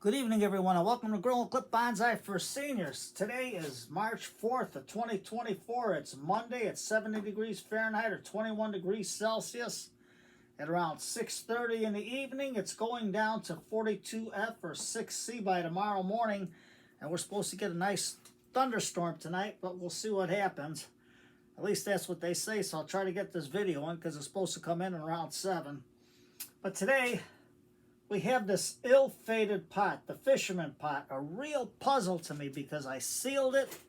Good evening, everyone, and welcome to Grill and Clip Bonsai for Seniors. Today is March 4th of 2024. It's Monday. It's 70 degrees Fahrenheit or 21 degrees Celsius. At around 6:30 in the evening, it's going down to 42F or 6C by tomorrow morning. And we're supposed to get a nice thunderstorm tonight, but we'll see what happens. At least that's what they say, so I'll try to get this video in because it's supposed to come in around 7. But today, we have this ill-fated pot, the fisherman pot, a real puzzle to me because I sealed it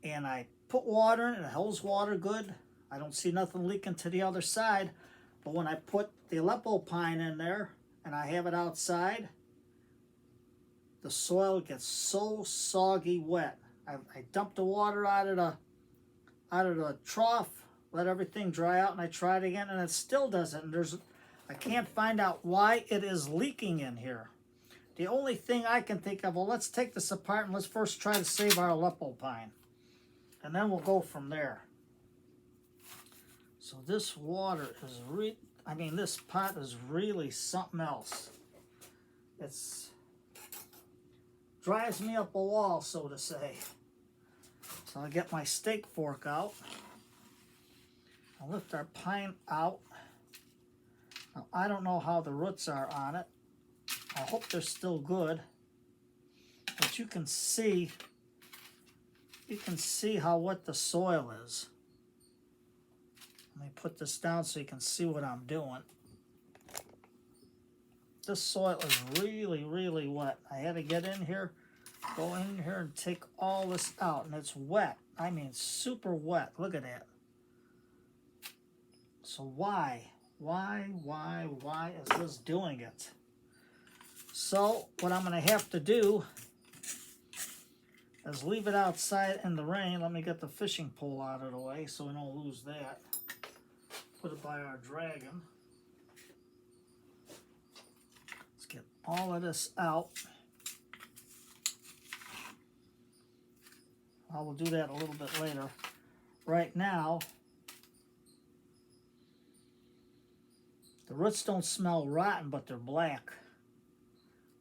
and I put water in it. It holds water good. I don't see nothing leaking to the other side. But when I put the Aleppo pine in there and I have it outside, the soil gets so soggy wet. I dumped the water out of the trough, let everything dry out, and I tried again, and it still doesn't. And I can't find out why it is leaking in here. The only thing I can think of, well, let's take this apart and let's first try to save our Aleppo pine. And then we'll go from there. So this water is this pot is really something else. It's drives me up a wall, so to say. So I'll get my steak fork out. I'll lift our pine out. Now, I don't know how the roots are on it. I hope they're still good. But you can see how wet the soil is. Let me put this down so you can see what I'm doing. This soil is really, really wet. I had to get in here, go in here and take all this out. And it's wet. I mean, super wet. Look at that. So why is this doing it? So what I'm going to have to do is leave it outside in the rain. Let me get the fishing pole out of the way so we don't lose that. Put it by our dragon. Let's get all of this out. I will do that a little bit later. Right now, the roots don't smell rotten, but they're black.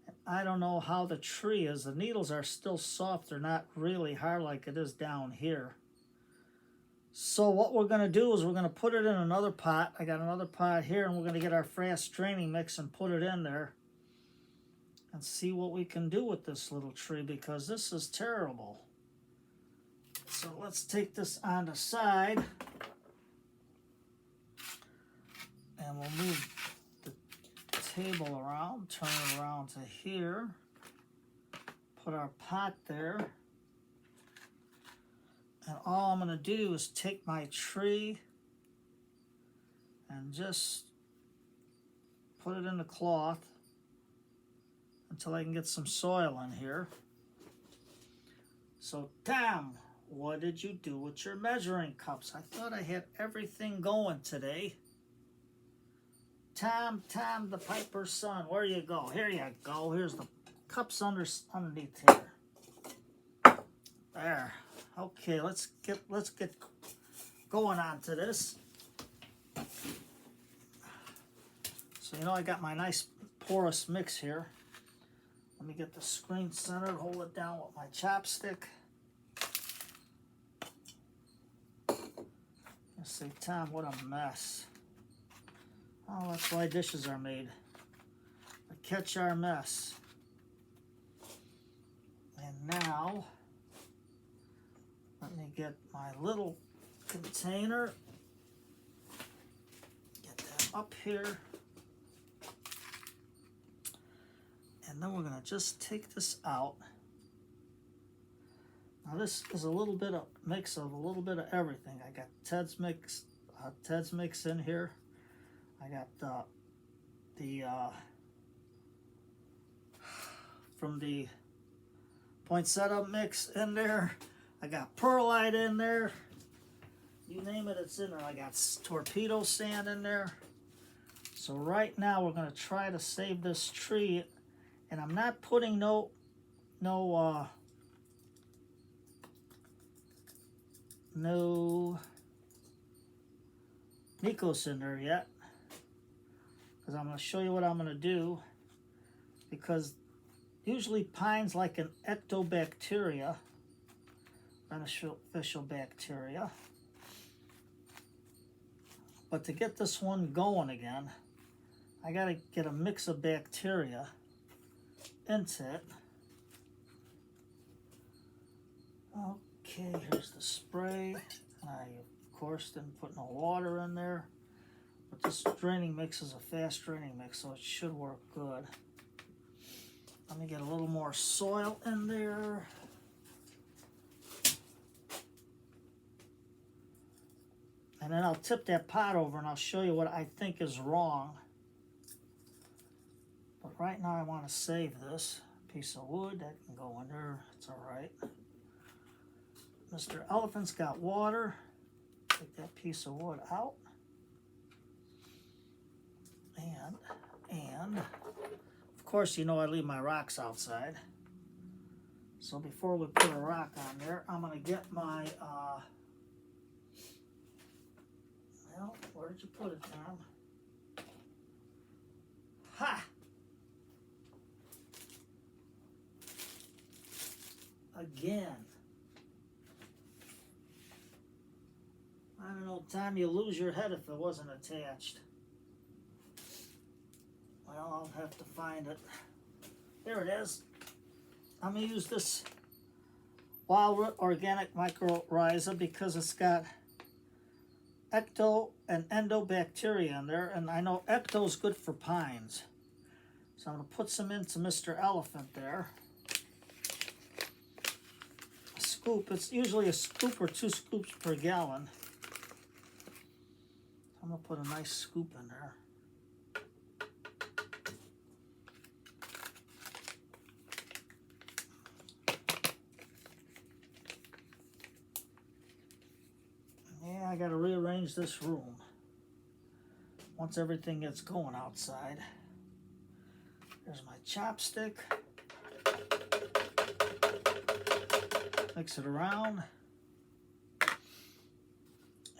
And I don't know how the tree is. The needles are still soft. They're not really hard like it is down here. So what we're going to do is we're going to put it in another pot. I got another pot here, and we're going to get our fast draining mix and put it in there and see what we can do with this little tree because this is terrible. So let's take this on the side. And we'll move the table around, turn it around to here, put our pot there. And all I'm going to do is take my tree and just put it in the cloth until I can get some soil in here. So, Tom, what did you do with your measuring cups? I thought I had everything going today. Tom, the Piper's son, where you go? Here you go. Here's the cups underneath here. There. Okay, let's get going on to this. So I got my nice porous mix here. Let me get the screen centered, hold it down with my chopstick. Let's see, Tom, what a mess. Oh, that's why dishes are made. To catch our mess. And now, let me get my little container. Get that up here. And then we're going to just take this out. Now this is a little bit of mix of a little bit of everything. I got Ted's mix in here. I got from the poinsettia mix in there. I got perlite in there. You name it, it's in there. I got torpedo sand in there. So right now we're going to try to save this tree, and I'm not putting no Nikos in there yet. Because I'm going to show you what I'm going to do. Because usually pines like an ectobacteria, beneficial bacteria. But to get this one going again, I got to get a mix of bacteria into it. Okay, here's the spray. I, of course, didn't put no water in there. But this draining mix is a fast draining mix, so it should work good. Let me get a little more soil in there. And then I'll tip that pot over and I'll show you what I think is wrong. But right now I want to save this piece of wood. That can go in there. It's all right. Mr. Elephant's got water. Take that piece of wood out. And of course, you know I leave my rocks outside. So before we put a rock on there, I'm going to get my, well, where did you put it, Tom? Ha! Again. I don't know, Tom, you lose your head if it wasn't attached. Well, I'll have to find it. There it is. I'm going to use this Wild Organic Mycorrhiza because it's got ecto and endobacteria in there, and I know ecto is good for pines. So I'm going to put some into Mr. Elephant there. A scoop. It's usually a scoop or 2 scoops per gallon. I'm going to put a nice scoop in there. Yeah, I got to rearrange this room once everything gets going outside. There's my chopstick. Mix it around.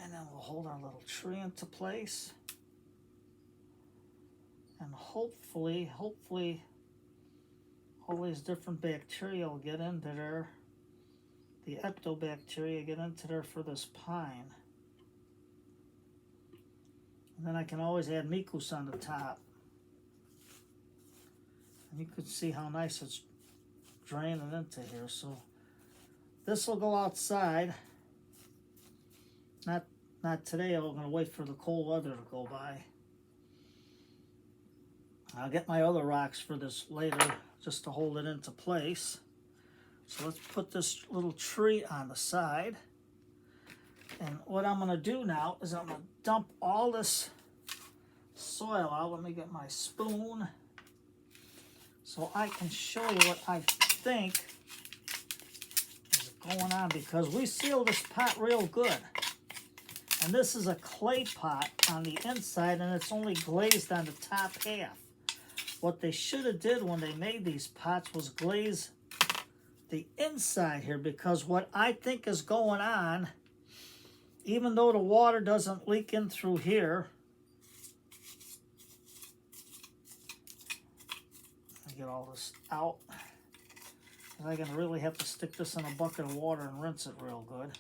And then we'll hold our little tree into place. And hopefully, all these different bacteria will get into there. The ectobacteria get into there for this pine. And then I can always add mikus on the top. And you can see how nice it's draining into here. So this will go outside. Not today. I'm going to wait for the cold weather to go by. I'll get my other rocks for this later just to hold it into place. So let's put this little tree on the side. And what I'm going to do now is I'm going to dump all this soil out. Let me get my spoon so I can show you what I think is going on, because we sealed this pot real good. And this is a clay pot on the inside, and it's only glazed on the top half. What they should have did when they made these pots was glaze the inside here, because what I think is going on, even though the water doesn't leak in through here, let me get all this out. I'm going to really have to stick this in a bucket of water and rinse it real good.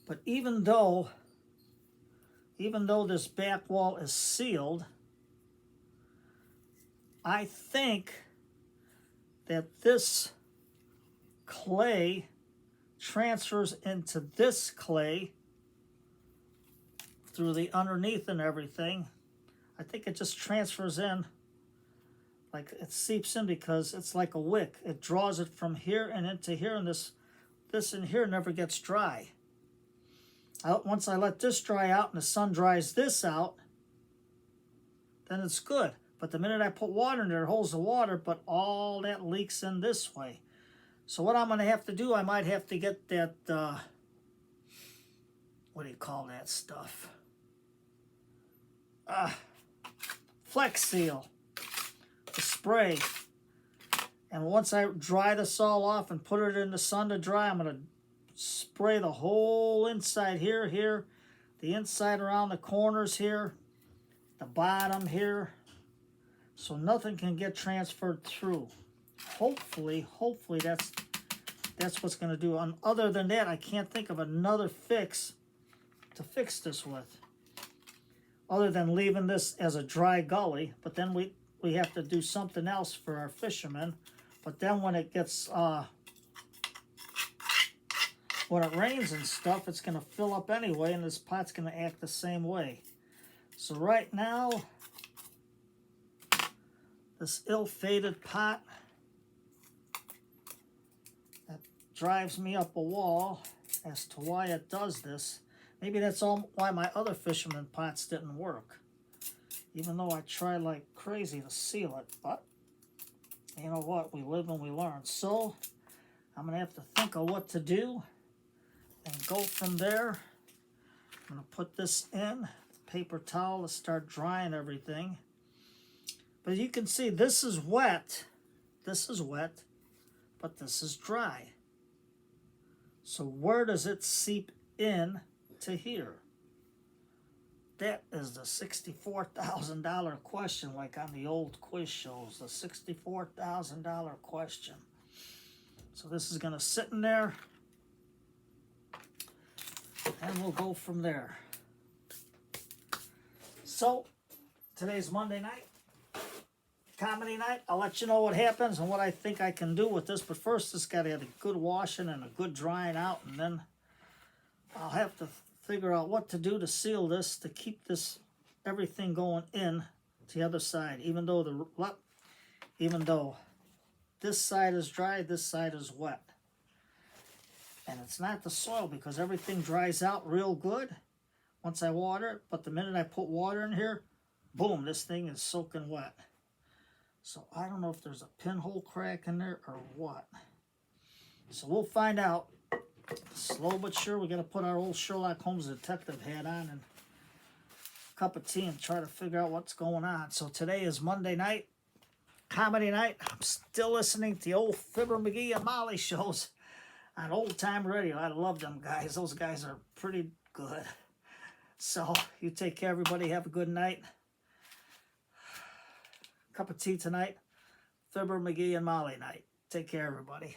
But even though this back wall is sealed, I think that this clay transfers into this clay through the underneath and everything. I think it just transfers in, like it seeps in, because it's like a wick. It draws it from here and into here, and this in here never gets dry. Once I let this dry out and the sun dries this out, then it's good. But the minute I put water in there, it holds the water, but all that leaks in this way. So what I'm going to have to do, I might have to get that, what do you call that stuff? Flex Seal, the spray. And once I dry this all off and put it in the sun to dry, I'm going to spray the whole inside here, the inside around the corners here, the bottom here. so nothing can get transferred through. Hopefully that's what's going to do. Other than that, I can't think of another fix to fix this with, other than leaving this as a dry gully. But then we have to do something else for our fishermen. But then when it gets when it rains and stuff, it's going to fill up anyway, and this pot's going to act the same way. So right now, this ill-fated pot that drives me up a wall as to why it does this. Maybe that's all why my other fisherman pots didn't work, even though I tried like crazy to seal it. But you know what? We live and we learn. So I'm going to have to think of what to do and go from there. I'm going to put this in paper towel to start drying everything. But you can see this is wet. This is wet, but this is dry. So where does it seep in to here? That is the $64,000 question, like on the old quiz shows, the $64,000 question. So this is going to sit in there, and we'll go from there. So today's Monday night, comedy night. I'll let you know what happens and what I think I can do with this. But first, it's got to have a good washing and a good drying out, and then I'll have to figure out what to do to seal this, to keep this everything going in to the other side. Even though this side is dry, this side is wet. And it's not the soil, because everything dries out real good once I water it. But the minute I put water in here, boom, this thing is soaking wet. So I don't know if there's a pinhole crack in there or what. So we'll find out. Slow but sure, we got to put our old Sherlock Holmes detective hat on and a cup of tea and try to figure out what's going on. So today is Monday night, comedy night. I'm still listening to the old Fibber McGee and Molly shows on Old Time Radio. I love them guys. Those guys are pretty good. So you take care, everybody. Have a good night. Cup of tea tonight. Fibber McGee and Molly night. Take care, everybody.